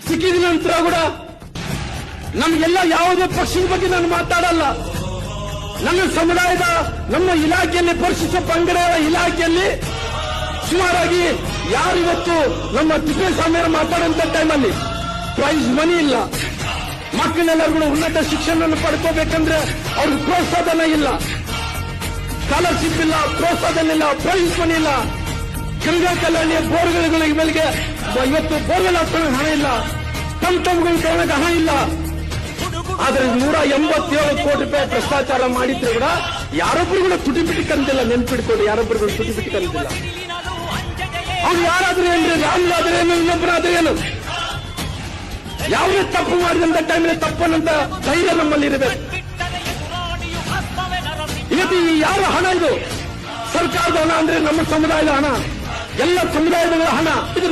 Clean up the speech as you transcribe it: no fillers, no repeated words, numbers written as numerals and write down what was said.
ಸಿಕ್ಕಿದ ನಂತರ ಕೂಡ ನಮಗೆಲ್ಲ ಯಾವುದೇ ಪಕ್ಷದ ಬಗ್ಗೆ ನಾನು ಮಾತಾಡಲ್ಲ. ನಮ್ಮ ಸಮುದಾಯದ ನಮ್ಮ ಇಲಾಖೆಯಲ್ಲಿ ಪರಿಶಿಷ್ಟ ಪಂಗಡಗಳ ಇಲಾಖೆಯಲ್ಲಿ ಸುಮಾರಾಗಿ ಯಾರು ಇವತ್ತು ನಮ್ಮ ತಿಪ್ಪೇಸ್ವಾಮಿಯವರು ಮಾತಾಡುವಂತ ಟೈಮಲ್ಲಿ ಪ್ರೈಸ್ ಮನಿ ಇಲ್ಲ, ಮಕ್ಕಳೆಲ್ಲರೂ ಉನ್ನತ ಶಿಕ್ಷಣ ಪಡ್ಕೋಬೇಕಂದ್ರೆ ಅವ್ರಿಗೆ ಪ್ರೋತ್ಸಾಹನ ಇಲ್ಲ, ಸ್ಕಾಲರ್ಶಿಪ್ ಇಲ್ಲ, ಪ್ರೋತ್ಸಾಹನ ಇಲ್ಲ, ಪ್ರೈಸ್ ಮನಿ ಇಲ್ಲ, ಗಂಗಾ ಕಲ್ಯಾಣಿಯ ಬೋರ್ಗಳಿಗೆ ಮೇಲೆಗೆ ಇವತ್ತು ಬೋರ್ವೆಲ್ ಹಾಕೋಣ ಹಣ ಇಲ್ಲ, ಟಮ್ಗಳು ತಗೊಳಕ್ಕೆ ಹಣ ಇಲ್ಲ. ಆದ್ರೆ 187 ಕೋಟಿ ರೂಪಾಯಿ ಭ್ರಷ್ಟಾಚಾರ ಮಾಡಿದ್ರು ಕೂಡ ಯಾರೊಬ್ಬರು ಕೂಡ ತುಟಿಪಿಟಿ ಕಂದಿಲ್ಲ. ನೆನ್ಪಿಡ್ಕೊಳ್ಳಿ, ಯಾರೊಬ್ಬರು ಕೂಡ ತುಟಿಪಿಟಿ ಕಂದಿಲ್ಲ. ಅವ್ರು ಯಾರಾದ್ರೂ ಏನ್ರಿ, ರಾಮನಾದ್ರೆ ಏನು, ಇನ್ನೊಬ್ಬರಾದ್ರೆ ಏನು, ಯಾವುದೇ ತಪ್ಪು ಮಾಡಿದಂತ ಟೈಮಲ್ಲಿ ತಪ್ಪನ್ನಂತ ಧೈರ್ಯ ನಮ್ಮಲ್ಲಿ ಇರಬೇಕು. ಇವತ್ತು ಯಾರ ಹಣ ಇದು? ಸರ್ಕಾರದ ಹಣ ಅಂದ್ರೆ ನಮ್ಮ ಸಮುದಾಯದ ಹಣ, ಎಲ್ಲ ಸಮುದಾಯದ ಹಣ.